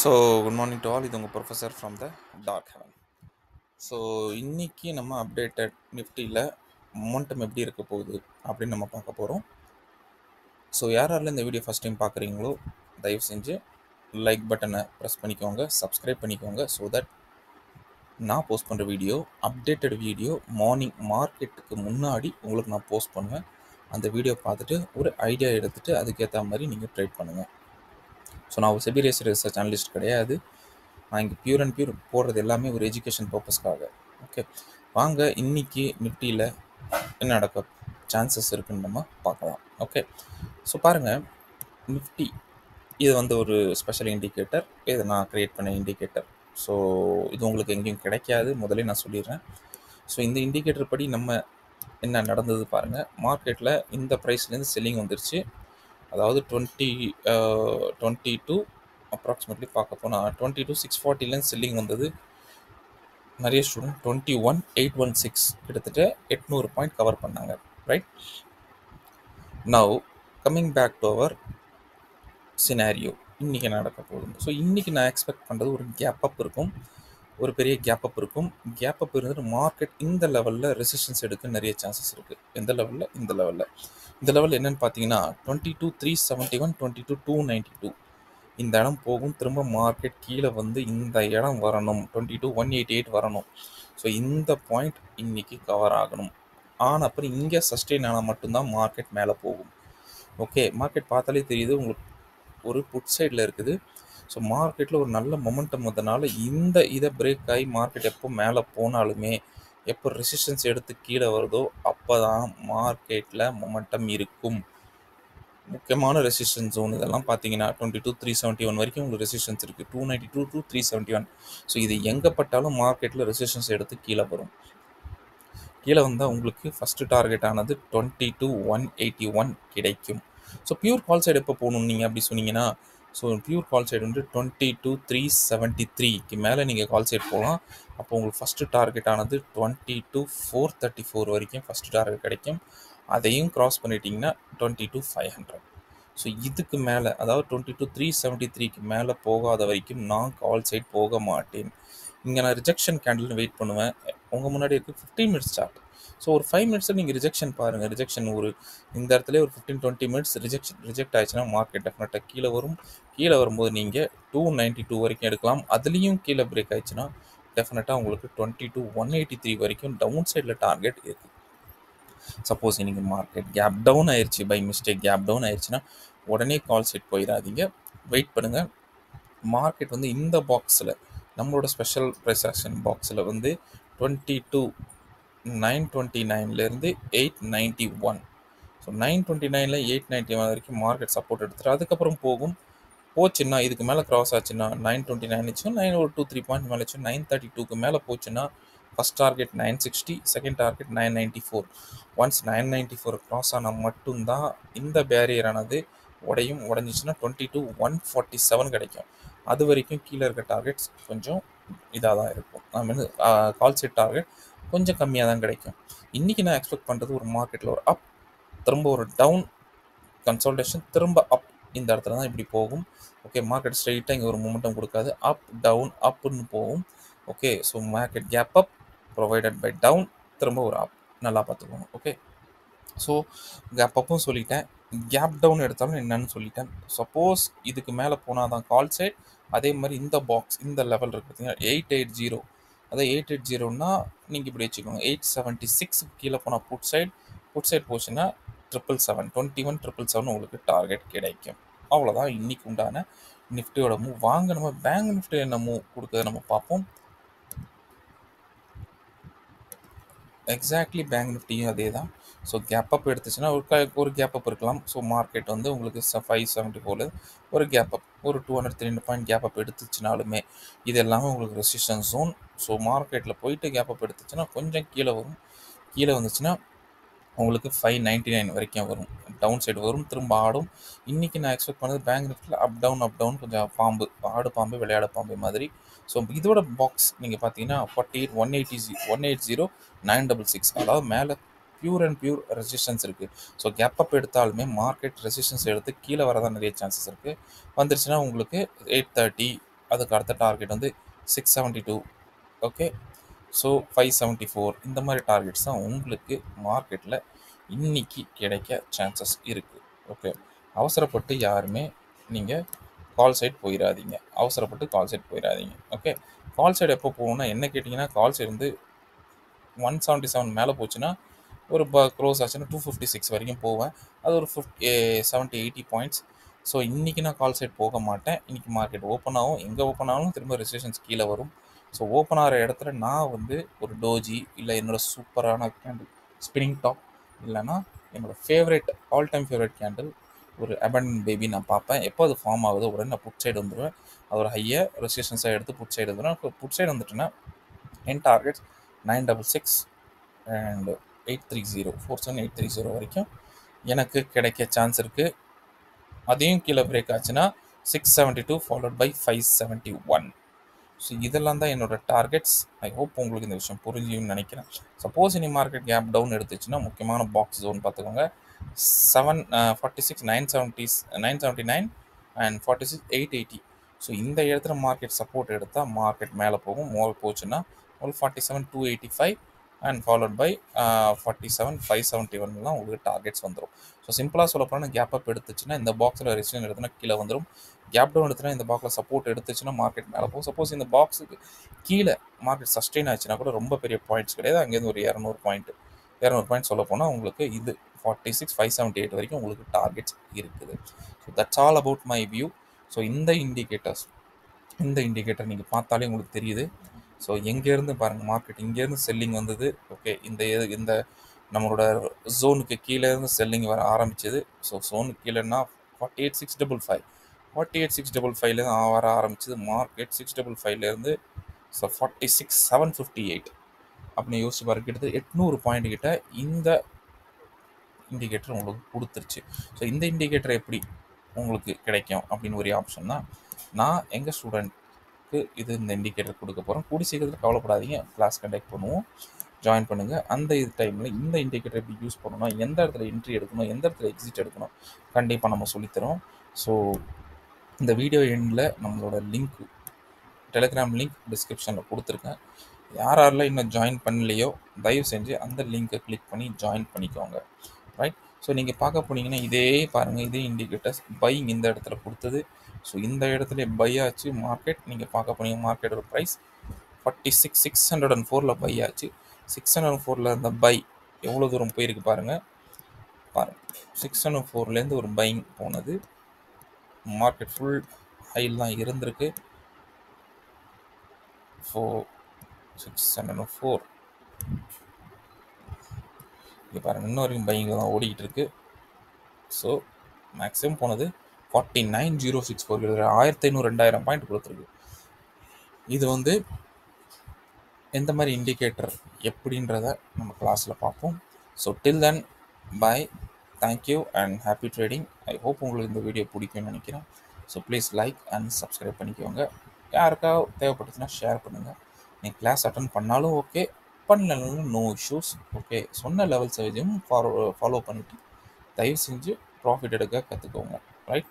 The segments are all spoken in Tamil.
So good morning to all. இது உங்கள் professor from the dark heaven. So இன்றைக்கி நம்ம அப்டேட்டட் நிஃப்டியில் மொமெண்டம் எப்படி இருக்க போகுது அப்படின்னு நம்ம பார்க்க போகிறோம். ஸோ யாரெல்லாம் இந்த வீடியோ ஃபஸ்ட் டைம் பார்க்குறீங்களோ தயவு செஞ்சு லைக் பட்டனை ப்ரெஸ் பண்ணிக்கோங்க, சப்ஸ்கிரைப் பண்ணிக்கோங்க. ஸோ தட் நான் போஸ்ட் பண்ணுற வீடியோ அப்டேட்டட் வீடியோ மார்னிங் மார்க்கெட்டுக்கு முன்னாடி உங்களுக்கு நான் போஸ்ட் பண்ணுவேன். அந்த வீடியோ பார்த்துட்டு ஒரு ஐடியா எடுத்துகிட்டு அதுக்கேற்ற மாதிரி நீங்கள் ட்ரேட் பண்ணுங்கள். ஸோ நான் ஒரு செபி ரிசர்ச் அனலிஸ்ட் கிடையாது. நான் இங்கே பியூர் அண்ட் பியூர் போடுறது எல்லாமே ஒரு எஜுகேஷன் பர்பஸ்க்காக. ஓகே, வாங்க இன்னைக்கு நிஃப்டியில் என்ன நடக்க சான்சஸ் இருக்குன்னு நம்ம பார்க்கலாம். ஓகே, ஸோ பாருங்கள், நிஃப்டி இது வந்து ஒரு ஸ்பெஷல் இண்டிகேட்டர். இது நான் க்ரியேட் பண்ண இண்டிகேட்டர். ஸோ இது உங்களுக்கு எங்கேயும் கிடைக்காது, முதலே நான் சொல்லிடுறேன். ஸோ இந்த இண்டிகேட்டர் படி நம்ம என்ன நடந்தது பாருங்கள். மார்க்கெட்டில் இந்த ப்ரைஸ்லேருந்து செல்லிங் வந்துருச்சு. அதாவது 22 அப்ராக்சிமேட்லி பார்க்க போனால் 22,640 செல்லிங் வந்தது. நிறைய ஸ்டூடெண்ட் 21,816 கிட்டத்தட்ட 800 பாயிண்ட் கவர் பண்ணாங்க. Right, now coming back to our scenario. இன்றைக்கி நடக்க போகுது. ஸோ இன்றைக்கி நான் எக்ஸ்பெக்ட் பண்ணுறது ஒரு கேப் அப் இருக்கும், ஒரு பெரிய கேப் அப் இருக்கும். கேப் அப் இருந்துட்டு மார்க்கெட் இந்த லெவலில் ரெசிஸ்டன்ஸ் எடுக்க நிறைய சான்சஸ் இருக்குது. எந்த லெவலில்? இந்த லெவல் என்னென்னு பார்த்தீங்கன்னா 22,371, 22,292 இந்த இடம் போகும். திரும்ப மார்க்கெட் கீழே வந்து இந்த இடம் வரணும், 22,188 வரணும். ஸோ இந்த பாயிண்ட் இன்றைக்கி கவர் ஆகணும். ஆனால் அப்புறம் இங்கே சஸ்டெயின் ஆனால் மட்டும்தான் மார்க்கெட் மேலே போகும். ஓகே, மார்க்கெட் பார்த்தாலே தெரியுது உங்களுக்கு ஒரு புட் சைடில் இருக்குது. ஸோ மார்க்கெட்டில் ஒரு நல்ல மொமெண்டம் வந்தனால இதை பிரேக் ஆகி மார்க்கெட் எப்போ மேலே போனாலுமே, எப்போ ரெசிஸ்டன்ஸ் எடுத்து கீழே வருதோ அப்போ தான் மார்க்கெட்டில் மொமெண்டம் இருக்கும். முக்கியமான ரெசிஸ்டன்ஸ் ஜோன் இதெல்லாம் பார்த்தீங்கன்னா 22,371 வரைக்கும் உங்களுக்கு ரெசிஸ்டன்ஸ் இருக்குது. 292 to 371. ஸோ இது எங்கே பட்டாலும் மார்க்கெட்டில் ரெசிஸ்டன்ஸ் எடுத்து கீழே வரும். கீழே வந்தால் உங்களுக்கு ஃபஸ்ட்டு டார்கெட் ஆனது 22,181 கிடைக்கும். ஸோ பியூர் கால் சைடு எப்போ போகணும் நீங்கள் அப்படி சொன்னீங்கன்னா, ஸோ பியூர் கால் சைடு வந்து 22,373க்கு மேலே நீங்கள் கால் சைடு போகலாம். அப்போ உங்களுக்கு ஃபஸ்ட்டு டார்கெட் ஆனது 22,434 வரைக்கும் ஃபஸ்ட்டு டார்கெட் கிடைக்கும். அதையும் க்ராஸ் பண்ணிட்டீங்கன்னா 22,500. ஸோ இதுக்கு மேலே, அதாவது 22,373க்கு மேலே போகாத வரைக்கும் நான் கால் சைட் போக மாட்டேன். இங்கே நான் ரிஜெக்ஷன் கேண்டில்னு வெயிட் பண்ணுவேன். உங்கள் முன்னாடி இருக்குது 15 மினிட்ஸ் சார்ட். ஸோ ஒரு 5 மினிட்ஸில் நீங்கள் ரிஜெக்ஷன் பாருங்கள். ரிஜெக்ஷன் ஒரு இந்த இடத்துல ஒரு 15-20 மினிட்ஸ் ரிஜெக்ட் ஆயிடுச்சுன்னா மார்க்கெட் டெஃபினட்டாக கீழே வரும். கீழே வரும்போது நீங்கள் 292 வரைக்கும் எடுக்கலாம். அதுலேயும் கீழே பிரேக் ஆயிடுச்சுன்னா டெஃபினட்டாக உங்களுக்கு 22,183 வரைக்கும் டவுன் சைடில் டார்கெட் இருக்குது. சப்போஸ் நீங்கள் மார்க்கெட் கேப் டவுன் ஆயிடுச்சு, பை மிஸ்டேக் கேப் டவுன் ஆயிடுச்சுன்னா உடனே கால் செட் போயிடாதீங்க, வெயிட் பண்ணுங்கள். மார்க்கெட் வந்து இந்த பாக்ஸில், நம்மளோட ஸ்பெஷல் ப்ரைஸ் ஆக்ஷன் பாக்ஸில் வந்து 22,929 891. ஸோ 929 891 வரைக்கும் மார்க்கெட் சப்போர்ட் எடுத்துட்டு அதுக்கப்புறம் போச்சுன்னா, இதுக்கு மேலே க்ராஸ் ஆச்சுன்னா 929 9 ஒரு 2-3 பாயிண்ட் மேலே 932க்கு மேலே போச்சுன்னா first target 960, second target 994. Once 994 cross ஆனால் மட்டும்தான் இந்த பேரியரானது உடஞ்சிச்சுன்னா 22,147 கிடைக்கும். அது வரைக்கும் கீழே இருக்க டார்கெட்ஸ் கொஞ்சம் இதாக தான் இருக்கும். ஐ மீன் கால் செட் டார்கெட் கொஞ்சம் கம்மியாக தான் கிடைக்கும். இன்றைக்கி நான் எக்ஸ்பெக்ட் பண்ணுறது ஒரு மார்க்கெட்டில் ஒரு அப், திரும்ப ஒரு டவுன், கன்சால்டேஷன், திரும்ப அப். இந்த இடத்துல தான் இப்படி போகும். ஓகே, மார்க்கெட் ஸ்ட்ரெயிட்டாக இங்கே ஒரு மூமெண்டம் கொடுக்காது, அப் டவுன் அப்புன்னு போகும். Okay, so market cap up provided by down, திரும்ப ஒரு அப். நல்லா பார்த்துக்கோங்க. ஓகே, ஸோ கேப் அப்பும் சொல்லிட்டேன், கேப் டவுன் எடுத்தாலும் என்னன்னு சொல்லிட்டேன். சப்போஸ் இதுக்கு மேலே போனால் தான் கால் சைட். அதே மாதிரி இந்த பாக்ஸ், இந்த லெவல் இருக்குது பார்த்தீங்கன்னா 880, அதாவது 880ன்னா நீங்கள் இப்படி வச்சுக்கோங்க. 876 கீழே போனால் புட் சைட் போச்சுன்னா 777, 21,777 உங்களுக்கு டார்கெட் கிடைக்கும். அவ்வளோதான் இன்னைக்கு உண்டான நிஃப்டியோட மூவ். வாங்க நம்ம பேங்க் நிஃப்டி என்ன மூவ் கொடுக்குறது நம்ம பார்ப்போம். எக்ஸாக்ட்லி பேங்க் நிஃப்டியும் அதே தான். ஸோ கேப் அப் எடுத்துச்சுன்னா ஒரு கேப் அப் இருக்கலாம். ஸோ மார்க்கெட் வந்து உங்களுக்கு 574 ஒரு கேப் அப், ஒரு 203 பாயிண்ட் கேப் அப் எடுத்துச்சுனாலுமே இது எல்லாமே உங்களுக்கு ரெசிஸ்டன்ஸ் ஜோன். ஸோ மார்க்கெட்டில் போயிட்டு கேப் அப் எடுத்துச்சுன்னா கொஞ்சம் கீழே வரும். கீழே வந்துச்சுன்னா உங்களுக்கு 599 வரைக்கும் வரும், டவுன் சைடு வரும், திரும்ப ஆடும். இன்றைக்கி நான் எக்ஸ்பெக்ட் பண்ணது பேங்க் நிஃப்டியில் அப் டவுன் கொஞ்சம் பாம்பு, ஆடு பாம்பு விளையாட பாம்பு மாதிரி. ஸோ இதோட பாக்ஸ் நீங்கள் பார்த்தீங்கன்னா 48 180 180 966, அதாவது மேலே பியூர் அண்ட் பியூர் ரெசிஸ்டன்ஸ் இருக்குது. ஸோ கேப் அப் எடுத்தாலுமே மார்க்கெட் ரெசிஸ்டன்ஸ் எடுத்து கீழே வரதான் நிறைய சான்சஸ் இருக்குது. வந்துருச்சுன்னா உங்களுக்கு 830 அதுக்கு அடுத்த டார்கெட் வந்து 672. ஓகே, ஸோ 574 இந்த மாதிரி டார்கெட்ஸ் தான் உங்களுக்கு மார்க்கெட்டில் இன்னைக்கு கிடைக்க சான்சஸ் இருக்குது. ஓகே, அவசரப்பட்டு யாருமே நீங்கள் கால் சைட் போயிடாதீங்க. ஓகே, கால் சைடு எப்போ போகணும்னா என்ன கேட்டிங்கன்னா, கால் சைடு வந்து 177 மேலே போச்சுன்னா ஒரு க்ளோஸ் ஆச்சுன்னா 256 வரைக்கும் போவேன். அது ஒரு 70-80 பாயிண்ட்ஸ். ஸோ இன்றைக்கி நான் கால் சைட் போக மாட்டேன். இன்றைக்கி மார்க்கெட் ஓப்பன் ஆகும். எங்கே ஓப்பன் ஆகும் திரும்ப ரெசிஸ்டன்ஸ் கீழே வரும். ஸோ ஓப்பன் ஆகிற இடத்துல நான் வந்து ஒரு டோஜி இல்லை என்னோடய சூப்பரான கேண்டில் ஸ்பின்னிங் டாப் இல்லைன்னா என்னோடய favourite all time favourite candle ஒரு அபண்டன்ட் பேபி நான் பார்ப்பேன். எப்போ அது ஃபார்ம் ஆகுதோ உடனே நான் புட் சைடு வந்துடுவேன். அதோட ஹையை ரெசிஸ்டன்ஸாக எடுத்து புட் சைடு வந்துடுவேன். இப்போ புட் சைடு வந்துட்டுன்னா என் டார்கெட்ஸ் 966 அண்ட் 830 47830 வரைக்கும் எனக்கு கிடைக்க சான்ஸ் இருக்குது. அதையும் கீழே பிரேக் ஆச்சுன்னா 672 ஃபாலோட் பை 571. ஸோ இதெல்லாம் தான் என்னோடய டார்கெட்ஸ். ஐ ஹோப் உங்களுக்கு இந்த விஷயம் புரிஞ்சுன்னு நினைக்கிறேன். சப்போஸ் இனி மார்க்கெட் கேப் டவுன் எடுத்துச்சுன்னா முக்கியமான பாக்ஸ் ஜோன் பார்த்துக்கோங்க. 46 979 அண்ட் 46 880. ஸோ இந்த இடத்துல மார்க்கெட் சப்போர்ட் எடுத்தால் மார்க்கெட் மேலே போகும். போச்சுன்னா ஒரு 47 285 அண்ட் ஃபாலோட் பை 47 571 உங்களுக்கு டார்கெட்ஸ் வந்துடும். ஸோ சிம்பிளாக சொல்ல போனால் கேப் அப் எடுத்துச்சுன்னா இந்த பாக்ஸில் ரெசிஸ்டன்ஸ் எடுத்துனா கீழே வந்துடும். கேப் டவுன் எடுத்துனா இந்த பாக்ஸில் சப்போர்ட் எடுத்துச்சுன்னா மார்க்கெட் மேலே போகும். சப்போஸ் இந்த பாக்ஸுக்கு கீழே மார்க்கெட் சஸ்டெயின் ஆச்சுன்னா கூட ரொம்ப பெரிய பாயிண்ட்ஸ் கிடையாது. அங்கேருந்து ஒரு 200 பாயிண்ட் சொல்ல போனால் உங்களுக்கு இது 46 578 வரைக்கும் உங்களுக்கு டார்கெட்ஸ் இருக்குது. So that's all about my view. So இந்த இண்டிகேட்டர் நீங்கள் பார்த்தாலே உங்களுக்கு தெரியுது. ஸோ எங்கேருந்து பாருங்கள், மார்க்கெட் இங்கேருந்து செல்லிங் வந்தது. ஓகே, இந்த நம்மளோட ஜோனுக்கு கீழேருந்து செல்லிங் வர ஆரம்பிச்சது. ஸோ ஜோனுக்கு கீழேன்னா 48,655 வர ஆரம்பிச்சது. மார்க்கெட் 655 ஸோ 46,758 அப்படின்னு யோசிச்சு பாருங்க. கிட்டத்தட்ட 800 பாயிண்ட் கிட்ட இந்த இண்டிகேட்டர் உங்களுக்கு கொடுத்துருச்சு. ஸோ இந்த இண்டிகேட்டர் எப்படி உங்களுக்கு கிடைக்கும் அப்படின்னு ஒரு ஆப்ஷன் தான். நான் எங்கள் ஸ்டூடெண்ட்க்கு இந்த இண்டிகேட்டர் கொடுக்க போகிறேன். கூடி சீக்கிரத்தில் கவலைப்படாதீங்க, கிளாஸ் கண்டக்ட் பண்ணுவோம், ஜாயின் பண்ணுங்கள். அந்த டைமில் இந்த இண்டிகேட்டர் எப்படி யூஸ் பண்ணணும், எந்த இடத்துல என்ட்ரி எடுக்கணும், எந்த இடத்துல எக்ஸிட் எடுக்கணும் கண்டிப்பாக நம்ம சொல்லித்தரோம். ஸோ இந்த வீடியோ எண்டில் நம்மளோட லிங்க், டெலிகிராம் லிங்க் டிஸ்கிரிப்ஷனில் கொடுத்துருக்கேன். யாரெல்லாம் இன்னும் ஜாயின் பண்ணலையோ தயவு செஞ்சு அந்த லிங்க்கை கிளிக் பண்ணி ஜாயின் பண்ணிக்கோங்க. ரைட், ஸோ நீங்கள் பார்க்க போனீங்கன்னா இதே பாருங்கள், இதே இண்டிகேட்டர்ஸ் பையிங் இந்த இடத்துல கொடுத்தது. ஸோ இந்த இடத்துல பை ஆச்சு மார்க்கெட். நீங்கள் பார்க்க போனீங்க மார்க்கெட்டோட ப்ரைஸ் 46,604 பை ஆச்சு. 604 இருந்த பை எவ்வளோ தூரம் போயிருக்கு பாருங்கள். 604 ஒரு பையிங் போனது. மார்க்கெட் ஃபுல் ஹையில் தான் இருந்திருக்கு. 604 இங்கே பாருங்கள், இன்னும் வரைக்கும் பையிங்கில் தான் ஓடிக்கிட்டு இருக்கு. ஸோ மேக்ஸிமம் போனது 49,064, 1500-2000 பாயிண்ட் கொடுத்துருக்கு. இது எந்த மாதிரி இண்டிகேட்டர் எப்படின்றத நம்ம கிளாஸில் பார்ப்போம். So till then bye, thank you and happy trading. I hope உங்களுக்கு இந்த வீடியோ பிடிக்கும்னு நினைக்கிறேன். ஸோ ப்ளீஸ் லைக் அண்ட் சப்ஸ்கிரைப் பண்ணிக்கோங்க. யாருக்காவது தேவைப்பட்டுச்சுன்னா ஷேர் பண்ணுங்கள். நீங்கள் கிளாஸ் அட்டன் பண்ணாலும் ஓகே, பண்ணலனாலும் நோ இஷ்யூஸ். ஓகே, சொன்ன லெவல்ஸை வச்சும் ஃபாலோ பண்ணிவிட்டு தயவு செஞ்சு ப்ராஃபிட் எடுக்க கற்றுக்கோங்க. ரைட்,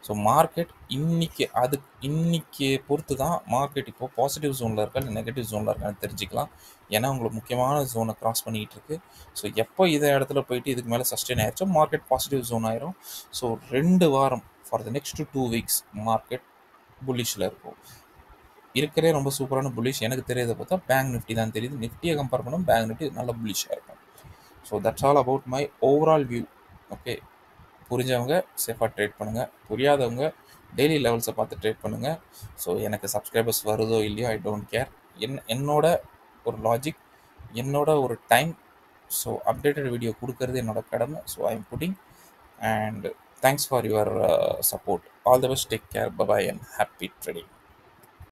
ஸோ மார்க்கெட் இன்னைக்கு பொறுத்து தான் மார்க்கெட் இப்போது பாசிட்டிவ் ஜோனில் இருக்கா இல்லை நெகட்டிவ் ஜோனில் இருக்கான்னு தெரிஞ்சுக்கலாம். ஏன்னா உங்களுக்கு முக்கியமான ஜோனை கிராஸ் பண்ணிகிட்டு இருக்கு. ஸோ எப்போ இதை இடத்துல போயிட்டு இதுக்கு மேலே சஸ்டெயின் ஆயிடுச்சோ மார்க்கெட் பாசிட்டிவ் ஜோன் ஆயிரும். ஸோ 2 வாரம் for the next 2 weeks market புல்லிஷில் இருக்கும். இருக்கிறே ரொம்ப சூப்பரான புல்லிஷ் எனக்கு தெரியாத பார்த்தா பேங்க் நிஃப்டி தான் தெரியுது. நிஃப்டியை கம்பேர் பண்ணோம் பேங்க் நிஃப்டி நல்ல புல்லிஷாக இருக்கும். So that's all about my overall view. Okay, புரிஞ்சவங்க சேஃபாக ட்ரேட் பண்ணுங்கள், புரியாதவங்க டெய்லி லெவல்ஸை பார்த்து ட்ரேட் பண்ணுங்கள். ஸோ எனக்கு சப்ஸ்கிரைபர்ஸ் வருதோ இல்லையோ ஐ டோன்ட் கேர். என்னோட ஒரு லாஜிக், என்னோட ஒரு டைம். ஸோ அப்டேட்டட் வீடியோ கொடுக்கறது என்னோட கடமை. So I am pudding and thanks for your support. All the best, take care, bye bye and happy trading.